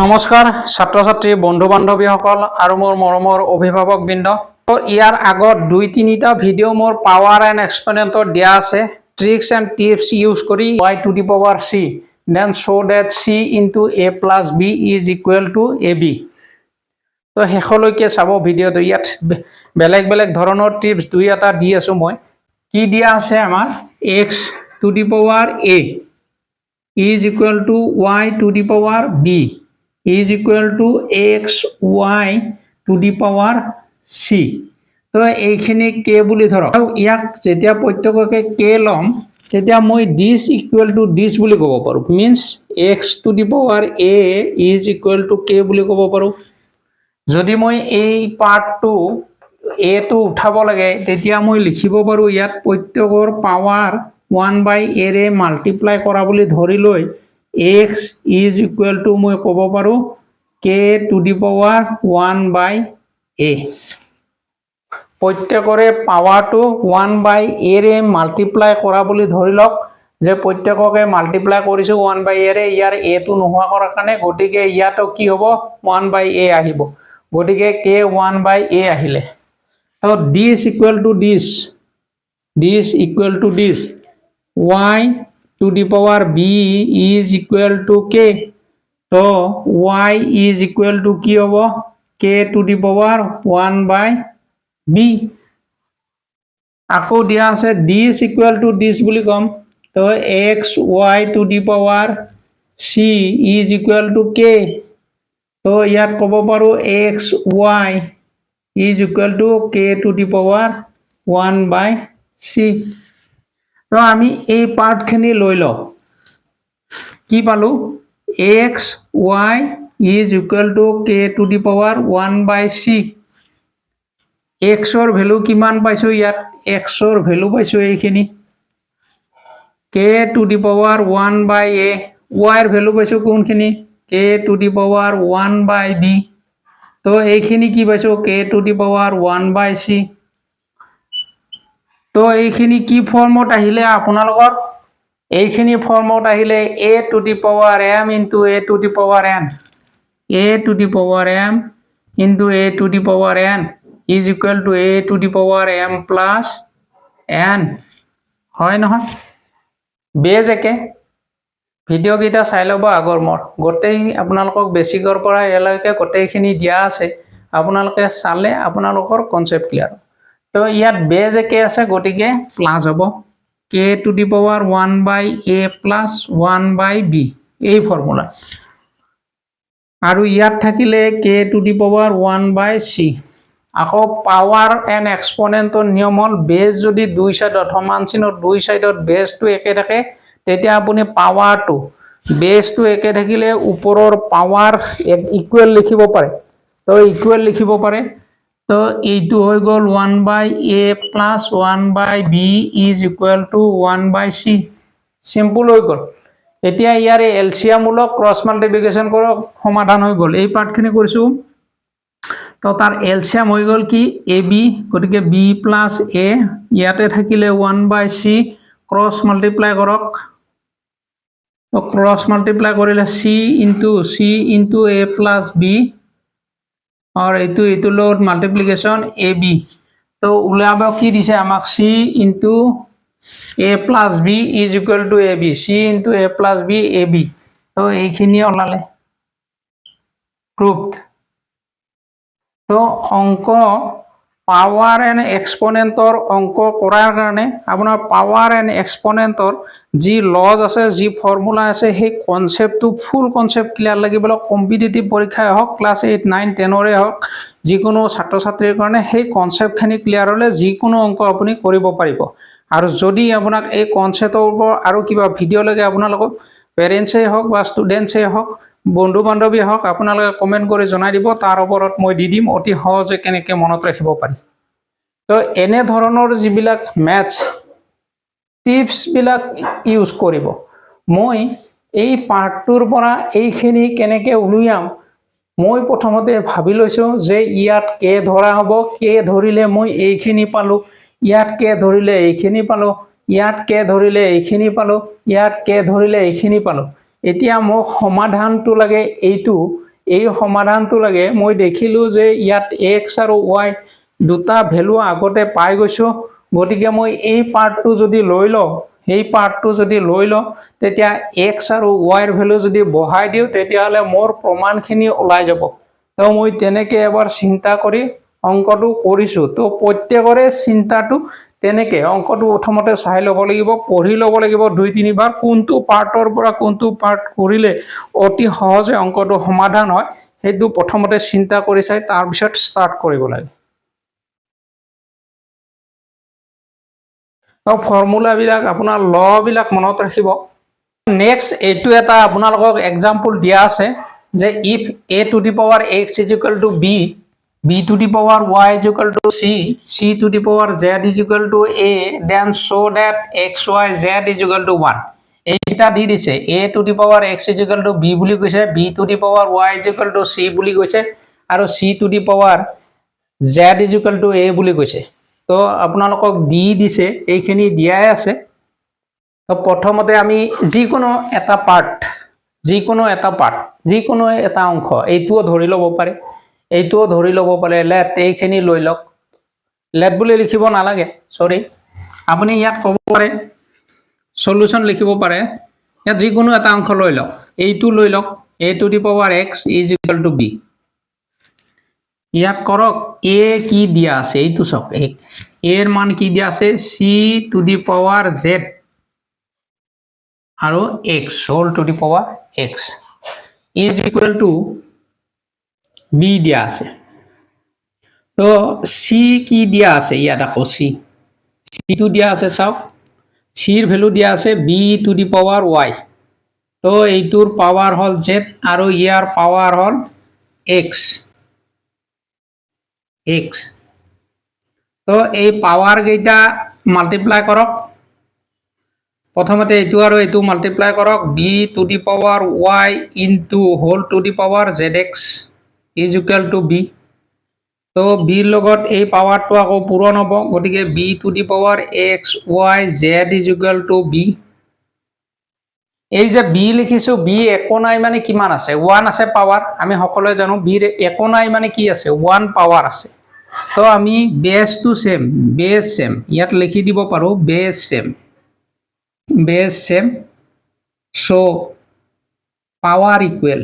নমস্কাৰ ছাত্ৰ ছাত্ৰী বন্ধু বান্ধৱীসকল আৰু মোৰ মৰমৰ অভিভাৱকবৃন্দ। ইয়াৰ আগত 2-3টা ভিডিঅ' মোৰ পাৱাৰ এণ্ড এক্সপনেণ্টত দিয়া আছে ট্ৰিক্স এণ্ড টিপছ ইউজ কৰি y to the power c then show that c into a plus b is equal to ab। তো শেষলৈকে চাব ভিডিঅ'টো। ইয়াত বেলেগ বেলেগ ধৰণৰ টিপছ দুই এটা দি আছো মই। কি দিয়া আছে আমাৰ x to the power a is equal to y to the power b is equal to x y to the power c। তো এইখিনি k বুলি ধৰক আৰু ইয়াক যেতিয়া প্ৰত্যেককে k লম তেতিয়া মই this equal to this বুলি ক'ব পাৰো। Means x to the power a is equal to k বুলি ক'ব পাৰো। যদি মই এই পাৰ্টটো a টো উঠাব লাগে তেতিয়া মই লিখিব পাৰো ইয়াত প্ৰত্যেকৰ পাৱাৰ 1/a ৰে মাল্টিপ্লাই কৰা বুলি ধৰি লৈ x is equal to মই ক'ব পাৰো k to the power 1/a। প্ৰত্যেকৰে পাৱাৰটো 1/a ৰে মাল্টিপ্লাই কৰা বুলি ধৰি লওক যে প্ৰত্যেককে মাল্টিপ্লাই কৰিছো 1/a ৰে, ইয়াৰ a টো নোহোৱা কৰাৰ কাৰণে গতিকে ইয়াতো কি হ'ব 1/a আহিব। গতিকে k 1/a আহিলে। তো this equal to this y to the power b is equal to k। তো y is equal to কি হ'ব k to the power 1/b। আকৌ দিয়া আছে this equal to this বুলি কম। তো x y to the power c is equal to k। তো ইয়াত ক'ব পাৰো x y is equal to k to the power 1/c। তো আমি এই পাৰ্টখিনি লৈ লওঁ। কি পালো x y is equal to k to the power 1/c। x ৰ ভ্যালু কিমান পাইছো ইয়াত x ৰ ভ্যালু পাইছো এইখিনি k to the power 1/a। y ৰ ভ্যালু পাইছো কোনখিনি k to the power 1/b। তো এইখিনি কি পাইছো k to the power 1/c। তো এইখিনি কি ফৰ্মত আহিলে আপোনালোকৰ এইখিনি ফৰ্মত আহিলে a to the power m into a to the power n a to the power m into a to the power n is equal to a to the power m plus n হয় নহয় বেজ একে। Video' কেইটা চাই ল'ব আগৰ মোৰ গোটেই আপোনালোকক বেছিকৰ পৰা এলৈকে গোটেইখিনি দিয়া আছে। আপোনালোকে চালে আপোনালোকৰ কনসেপ্ট ক্লিয়াৰ। তো ইয়াত বেজ একে আছে গতিকে প্লাস হ'ব k to the power 1/a plus 1/b এই ফৰ্মুলা। আৰু ইয়াত থাকিলে k to the power 1/c। আকৌ পাৱাৰ এণ্ড এক্সপনেণ্টৰ নিয়ম হ'ল বেজ যদি দুই সাইডত সমান চিনৰ দুই সাইডত বেজটো একে থাকে তেতিয়া আপুনি পাৱাৰটো বেজটো একে থাকিলে ওপৰৰ পাৱাৰ ইকুৱেল লিখিব পাৰে। তো ইকুৱেল লিখিব পাৰে। তো এইটো হৈ গ'ল 1/a plus 1/b is equal to 1/c। Simple হৈ গ'ল। এতিয়া ইয়াৰে এলচিয়ামূলক ক্ৰছ মাল্টিপ্লিকেশ্যন কৰক সমাধান হৈ গ'ল। এই পাৰ্টখিনি কৰিছো। তো তাৰ এলচিয়াম হৈ গ'ল কি ab গতিকে b plus a ইয়াতে থাকিলে 1/c ক্ৰছ মাল্টিপ্লাই কৰক। তো ক্ৰছ মাল্টিপ্লাই কৰিলে c into a plus b और এইটো লগত মাল্টিপ্লিকেশ্যন ab। তো উলাব কি দিছে আমাক c into a plus b is equal to ab c into a plus b ab। তো এইখিনি ওলালে প্ৰুভড। তো অঙ্ক পাৱাৰ এণ্ড এক্সপনেণ্টৰ অঙ্ক কৰাৰ কাৰণে আপোনাৰ পাৱাৰ এণ্ড এক্সপনেণ্টৰ যি লজ আছে যি ফৰ্মুলা আছে সেই কনসেপ্টটো ফুল কনসেপ্ট ক্লিয়াৰ লাগিবলৈ কম্পিটিটিভ পৰীক্ষাই হওক ক্লাছ 8 9 10ৰে হওক যিকোনো ছাত্ৰ ছাত্ৰীৰ কাৰণে সেই কনসেপ্টখিনি ক্লিয়াৰ হ'লে যিকোনো অঙ্ক আপুনি কৰিব পাৰিব। আৰু যদি আপোনাক এই কনসেপ্টৰ ওপৰত আৰু কিবা ভিডিঅ' লাগে আপোনালোকক পেৰেণ্টছে হওক বা ষ্টুডেণ্টছে হওক বন্ধু বান্ধৱী হওক আপোনালোকে কমেন্ট কৰি জনাই দিব। তাৰ ওপৰত মই দি দিম অতি সহজে কেনেকৈ মনত ৰাখিব পাৰি। তো এনে ধৰণৰ যিবিলাক ম্যাথছ টিপছ বিলাক ইউজ কৰিব। মই এই পাৰ্টটোৰ পৰা এইখিনি কেনেকৈ উলিয়াম মই প্ৰথমতে ভাবি লৈছো যে ইয়াত কে ধৰা হ'ব কে ধৰিলে মই এইখিনি পালো ইয়াত কে ধৰিলে এইখিনি পালো ইয়াত কে ধৰিলে এইখিনি পালো ইয়াত কে ধৰিলে এইখিনি পালো। এতিয়া মোক সমাধানটো লাগে এইটো এই সমাধানটো লাগে মই দেখিলো যে ইয়াত x আৰু y দুটা ভ্যালু আগতে পাই গৈছো গতিকে মই এই পাৰ্টটো যদি লৈ লওঁ এই পাৰ্টটো যদি লৈ লওঁ তেতিয়া x আৰু y ৰ ভ্যালু যদি বহাই দিও তেতিয়া হলে মোৰ প্ৰমাণখিনি ওলাই যাব তো মই তেনেকে এবাৰ চিন্তা কৰি অঙ্কটো কৰিছো তো প্ৰত্যেকৰে চিন্তাটো তেনেকে অঙ্কটো প্ৰথমতে চাই ল'ব লাগিব পঢ়ি ল'ব লাগিব দুই তিনিবাৰ কোনটো পাৰ্টৰ পৰা কোনটো পাৰ্ট কৰিলে অতি সহজে অঙ্কটো সমাধান হয় সেইটো প্ৰথমতে চিন্তা কৰি চাই তাৰ পিছত ষ্টাৰ্ট কৰিব লাগে তো ফৰ্মুলা বিলাক আপোনাৰ ল বিলাক মনত ৰাখিব নেক্সট এইটো এটা আপোনালোকক এক্সাম্পল দিয়া আছে যে if a to the power x is equal to b b to the power y is equal to c c to the power z is equal to a then show that x y z is equal to 1 এইটা দি দিছে a to the power x is equal to b বুলি কৈছে b to the power y is equal to c বুলি কৈছে আৰু c to the power z is equal to a বুলি কৈছে তো আপোনালোকক দি দিছে এইখিনি দিয়াই আছে তো প্ৰথমতে আমি যিকোনো এটা পাৰ্ট যিকোনো এটা অংশ এইটোও ধৰি ল'ব পাৰে লেট এইখিনি লৈ লওক লেট বুলি লিখিব নালাগে সৰি আপুনি ইয়াত ক'ব পাৰে সলিউশন লিখিব পাৰে ইয়াত যিকোনো এটা অংশ লৈ লওক এইটো লৈ লওক a to the power x is equal to b ইয়াত কৰক a কি দিয়া আছে এইটো সক a এৰ মান কি দিয়া আছে c to the power z আৰু x whole to the power x is equal to b দিয়া আছে তো c কি দিয়া আছে ইয়াত আকৌ c টো দিয়া আছে চাওক c এর ভ্যালু দিয়া আছে b to the power y তো এইটোৰ পাৱাৰ হল z আৰু ইয়াৰ পাৱাৰ হল x তো এই পাৱাৰ কেইটা মাল্টিপ্লাই কৰক প্ৰথমতে এইটো আৰু এইটো মাল্টিপ্লাই কৰক b to the power y into whole to the power zx is equal to b তো b লগত এই পাৱাৰটো আকৌ পূৰণ হ'ব গতিকে b to the power x y z is equal to b এই যে b লিখিছো b একো নাই মানে কিমান আছে 1 আছে পাৱাৰ আমি সকলোৱে জানো b একো নাই মানে কি আছে 1 পাৱাৰ আছে তো আমি বেস সেম ইয়াত লিখি দিব পাৰো base same so power equal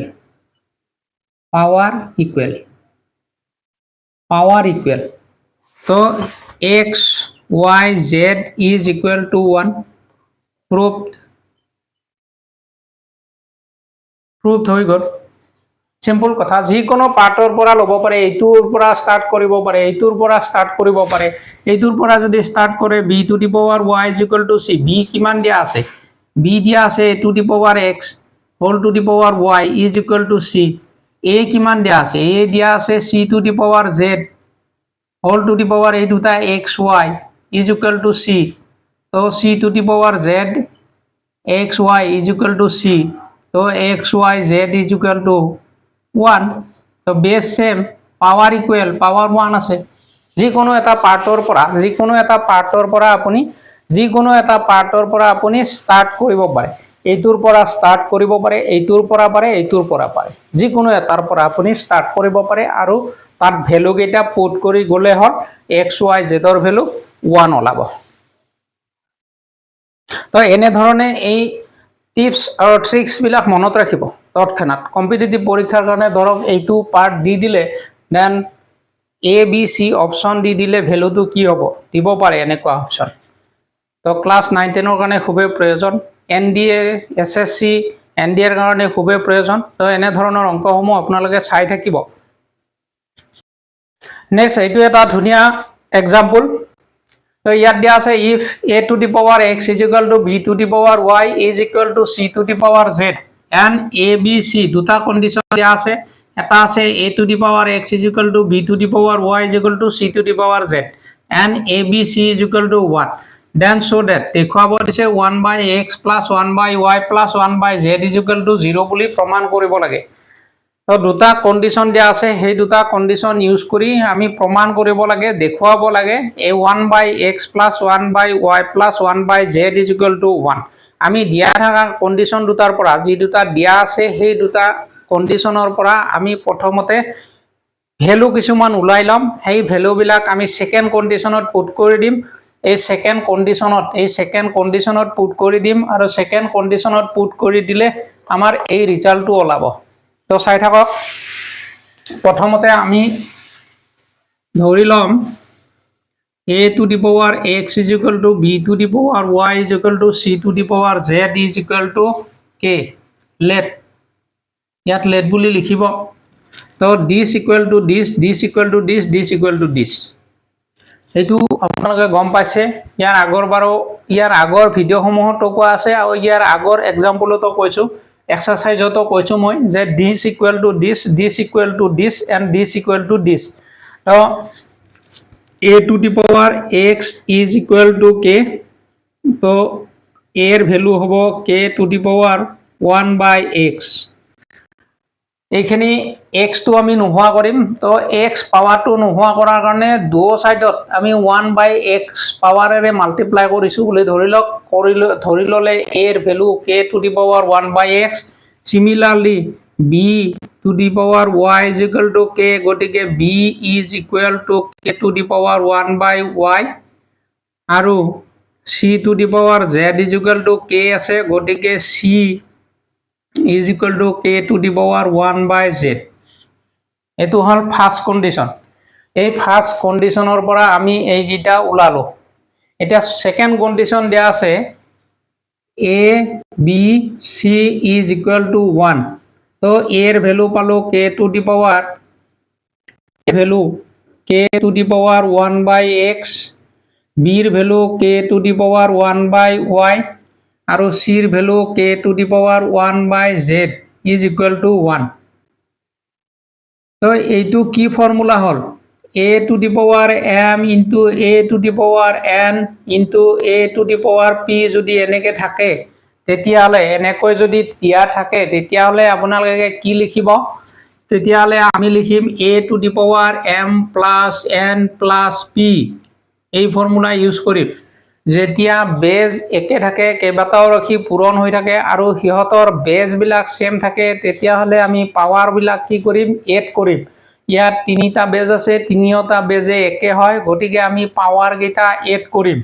তো x y z is equal to 1 proved হৈ গল সিম্পল কথা যিকোনো পাৰ্টৰ পৰা ল'ব পাৰে এইটোৰ পৰা ষ্টাৰ্ট কৰিব পাৰে এইটোৰ পৰা ষ্টাৰ্ট কৰিব পাৰে এইটোৰ পৰা যদি ষ্টাৰ্ট কৰে b to the power y is equal to c b কিমান দিয়া আছে b দিয়া আছে a to the power x whole to the power y is equal to c a কিমান দিয়া আছে a দিয়া আছে c to the power z whole to the power এই দুটা x y is equal to c তো c to the power z x y is equal to c তো x y z is equal to 1 তো base same power equal power 1 আছে যিকোনো এটা পাৰ্টৰ পৰা আপুনি ষ্টাৰ্ট কৰিব পাৰে এইটোৰ পৰা ষ্টাৰ্ট কৰিব পাৰে এইটোৰ পৰা পাৰে যিকোনো এটাৰ পৰা আপুনি ষ্টাৰ্ট কৰিব পাৰে আৰু তাত ভ্যালু কেইটা পুট কৰি গলে হল x y z ৰ ভ্যালু 1 ওলাব তো এনে ধৰণে এই টিপস আৰু ট্ৰিক্স বিলাক মনত ৰাখিব তৎক্ষণাত কম্পিটিটিভ পৰীক্ষাৰ কাৰণে ধৰক এইটো পাৰ্ট দি দিলে then A B C option দি দিলে ভ্যালুটো কি হ'ব দিব পাৰে এনেকুৱা অপশন তো ক্লাস 9 10 ৰ কাৰণে খুবেই প্ৰয়োজন এনডিএ এসএসসি এনডিএৰ কাৰণে খুবেই প্ৰয়োজন তো এনে ধৰণৰ অংকসমূহ আপোনালোকে চাই থাকিব নেক্সট এইটো এটা ধুনিয়া এক্সাম্পল তো ইয়াত দিয়া আছে if a to the power x is equal to b to the power y is equal to c to the power z and a b c দুটা কন্ডিশন দিয়া আছে এটা আছে a to the power x is equal to b to the power y is equal to c to the power z and a b c is equal to 1 then show that দেখুৱাব দিছে 1 by x plus 1 by y plus 1 by z is equal to 0 বুলি প্ৰমাণ কৰিব লাগে তো দুটা condition দিয়া আছে সেই দুটা কন্ডিশন ইউজ কৰি আমি প্ৰমাণ কৰিব লাগে দেখুৱাব লাগে a 1 by x plus 1 by y plus 1 by z is equal to 1 আমি দিয়া থাকা কন্ডিশন দুটাৰ পৰা যি দুটা দিয়া আছে সেই দুটা কন্ডিশনৰ পৰা আমি প্ৰথমতে ভ্যালু কিছুমান উলাই লম সেই ভ্যালু বিলাক আমি সেকেন্ড কন্ডিশনত পুট কৰি দিম এই সেকেন্ড কন্ডিশনত পুট কৰি দিম আৰু সেকেন্ড কন্ডিশনত পুট কৰি দিলে আমাৰ এই ৰিজাল্টটো ওলাব তো চাই থাকক প্ৰথমতে আমি ধৰি লম a to the power x is equal to b to the power y is equal to c to the power z is equal to k let ইয়াত let বুলি লিখিব তো this equal to this equal to this equal to this এইটো আপোনালোকে গম পাইছে ইয়াৰ আগৰ video সমূহতো কোৱা আছে আৰু ইয়াৰ আগৰ এক্সাম্পলতো কৈছো এক্সাৰসাইজতো কৈছো মই যে this equal to this equal to this and this equal to this তো a to the power x is equal to k তো a এর ভ্যালু হবো k to the power 1 by x এইখিনি x তো আমি নোহোৱা কৰিম তো x পাৱাৰটো নোহোৱা কৰাৰ কাৰণে দুও সাইডত আমি 1 by x পাৱাৰেৰে মাল্টিপ্লাই কৰিছো বুলি ধৰি ললে a এর value k to the power 1 by x similarly b to the power y is equal to k গটিকে b is equal to k to the power 1 by y আৰু c to the power z is equal to k আছে গটিকে c is equal to k to the power 1 by z এটো হল first condition এই first কন্ডিশনৰ পৰা আমি এই গিটা উলালো এটা সেকেন্ড কন্ডিশন দিয়া আছে a b c is equal to 1 তো a এর ভ্যালু পালো k to the power value k to the power 1 by x b এর value k to the power 1 by y আৰু c এর value k to the power 1 by z is equal to 1 তো এইটো কি formula hall a to the power m into a to the power n into a to the power p যদি এনেকে থাকে তেতিয়ালে এনেকৈ যদি দিয়া থাকে তেতিয়ালে আপোনালোকে কি লিখিব তেতিয়ালে আমি লিখিম a to the power m plus n plus p এই ফর্মুলা ইউজ কৰিম যেতিয়া বেজ একে থাকে কেইবাটাও ৰখি পূৰণ হৈ থাকে আৰু হিহতৰ বেজ বিলাক সেম থাকে তেতিয়াহলে আমি পাৱাৰ বিলাক কি কৰিম এড কৰিম ইয়াত তিনিটা বেজ আছে তিনিটা বেজে একে হয় গটিকে আমি পাৱাৰ গিটা এড কৰিম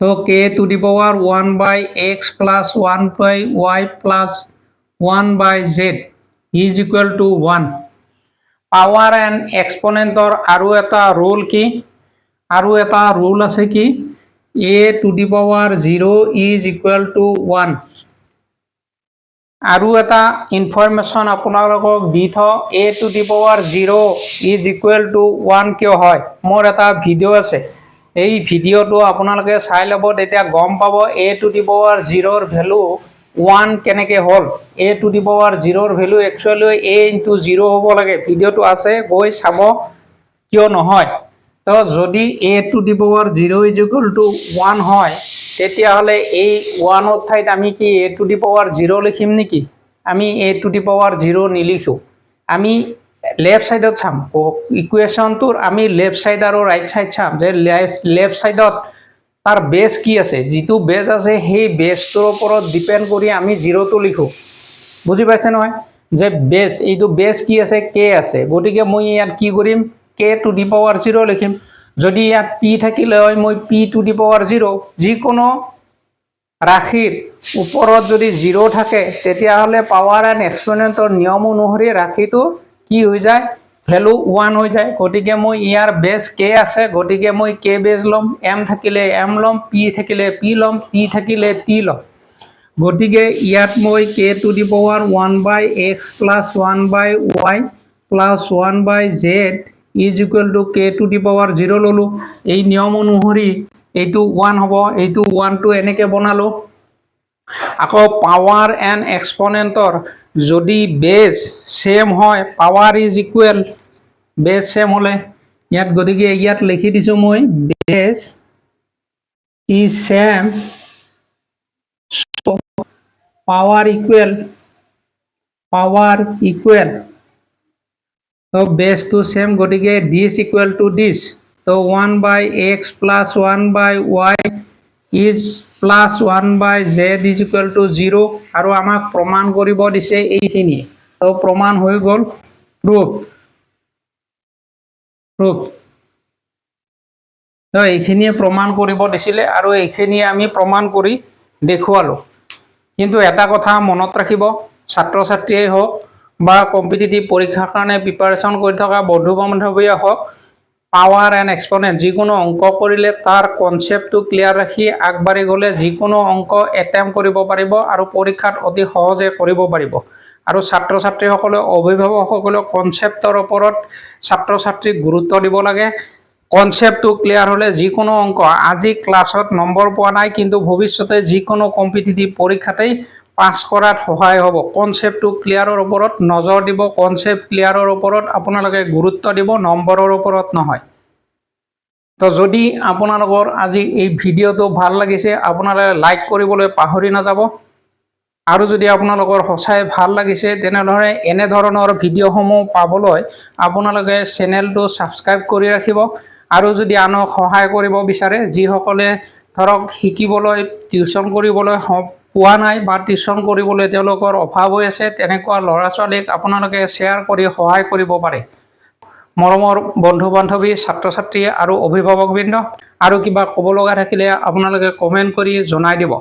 তো k to the power 1 by x plus 1 by y plus 1 by z is equal to 1 power and এক্সপোনেন্টৰ আৰু এটা ৰুল কি আৰু এটা ৰুল আছে কি a to the power 0 is equal to 1 আৰু এটা ইনফরমেশন আপোনালোকক দিথ a to the power 0 is equal to 1 কিয় হয় মোৰ এটা ভিডিও আছে এই ভিডিওটো আপোনালোকে চাই লব তেতিয়া গম পাব a to the power 0 ৰ ভ্যালু 1 কেনেকে হল a to the power 0 ৰ ভ্যালু একচুয়ালি a into 0 হ'ব লাগে ভিডিওটো আছে গৈ চাব কিয় নহয় তো যদি a to the power 0 is equal to 1 হয় তেতিয়া হলে এই 1 ৰ ঠাইত আমি কি a to the power 0 লিখিম নেকি আমি a to the power 0 নিলিখো আমি লেফট সাইডত চাম ইকুয়েশনটোৰ আমি লেফট সাইড আৰু ৰাইট সাইড চাম যে লেফট সাইডত তাৰ বেস কি আছে যেটো বেস আছে সেই বেসটোৰ ওপৰত ডিপেন্ড কৰি আমি 0 টো লিখো বুজি পাইছে নহয় যে বেস এইটো বেস কি আছে k আছে গটিকে মই ইয়াত কি কৰিম k to the power 0 লিখিম যদি ইয়াত p থাকিলে হয় মই p to the power 0 যি কোনো ৰাশিৰ ওপৰত যদি 0 থাকে তেতিয়া হলে পাৱাৰ এন্ড এক্সপোনেন্টৰ নিয়ম অনুসৰি ৰাশিটো কি হৈ যায় ভ্যালু 1 হৈ যায় গটিকে মই ইয়াৰ বেস k আছে গটিকে মই k বেস লম m থাকিলে m লম p থাকিলে p লম t থাকিলে t লম গটিকে ইয়াত মই k to the power 1 by x plus 1 by y plus 1 by z is equal to k to the power 0 ললো এই নিয়ম অনুসৰি এইটো 1 হ'ব এইটো 1 টো এনেকে বনালো আকৌ পাৱাৰ এন্ড এক্সপোনেন্টৰ যদি বেস সেম হয় power is equal base same হলে ইয়াত গতিকে ইয়াত লিখি দিছো মই base is same power equal তো বেস to same গটিকে this equal to this তো 1 by x plus 1 by y is plus 1 by z is equal to 0 আৰু আমাক প্ৰমাণ কৰিব দিছে এইখিনি তো প্ৰমাণ হৈ গ'ল প্ৰুফ তো এইখিনিয়ে প্ৰমাণ কৰিব দিছিলে আৰু এইখিনিয়ে আমি প্ৰমাণ কৰি দেখুৱালোঁ কিন্তু এটা কথা মনত ৰাখিব ছাত্ৰ ছাত্ৰীয়ে হওক বা কম্পিটিটিভ পৰীক্ষাৰ কাৰণে প্ৰিপাৰেশ্যন কৰি থকা বন্ধু বান্ধৱীয়ে হওক পাৱাৰ এণ্ড এক্সপনেণ্ট যিকোনো অংক কৰিলে তাৰ কনচেপ্টটো ক্লিয়াৰ ৰাখি আগবাঢ়ি গ'লে যিকোনো অংক এটেম্প কৰিব পাৰিব আৰু পৰীক্ষাত অতি সহজে কৰিব পাৰিব আৰু ছাত্ৰ ছাত্ৰীসকলে অভিভাৱকসকলে কনচেপ্টৰ ওপৰত ছাত্ৰ ছাত্ৰীক গুৰুত্ব দিব লাগে কনচেপ্টটো ক্লিয়াৰ হ'লে যিকোনো অংক আজি ক্লাছত নম্বৰ পোৱা নাই কিন্তু ভৱিষ্যতে যিকোনো কম্পিটিটিভ পৰীক্ষাতেই পাছ কৰাত সহায় হ'ব কনচেপ্টটো ক্লিয়াৰৰ ওপৰত নজৰ দিব কনচেপ্ট ক্লিয়াৰৰ ওপৰত আপোনালোকে গুৰুত্ব দিব নম্বৰৰ ওপৰত নহয় তো যদি আপোনালোকৰ আজি এই ভিডিঅ'টো ভাল লাগিছে আপোনালোকে লাইক কৰিবলৈ পাহৰি নাযাব আৰু যদি আপোনালোকৰ সঁচাই ভাল লাগিছে তেনেদৰে এনে ধৰণৰ ভিডিঅ'সমূহ পাবলৈ আপোনালোকে চেনেলটো ছাবস্ক্ৰাইব কৰি ৰাখিব আৰু যদি আনক সহায় কৰিব বিচাৰে যিসকলে ধৰক শিকিবলৈ টিউচন কৰিবলৈ পোৱা নাই বা টিউচন কৰিবলৈ তেওঁলোকৰ অভাৱ হৈ আছে তেনেকুৱা ল'ৰা ছোৱালীক আপোনালোকে শ্বেয়াৰ কৰি সহায় কৰিব পাৰে মৰমৰ বন্ধু বান্ধৱী ছাত্ৰ ছাত্ৰী আৰু অভিভাৱকবৃন্দ আৰু কিবা ক'ব লগা থাকিলে আপোনালোকে কমেণ্ট কৰি জনাই দিব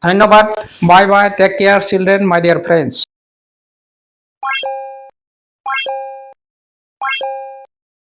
ধন্যবাদ bye bye take care children মাই ডিয়াৰ ফ্ৰেণ্ডছ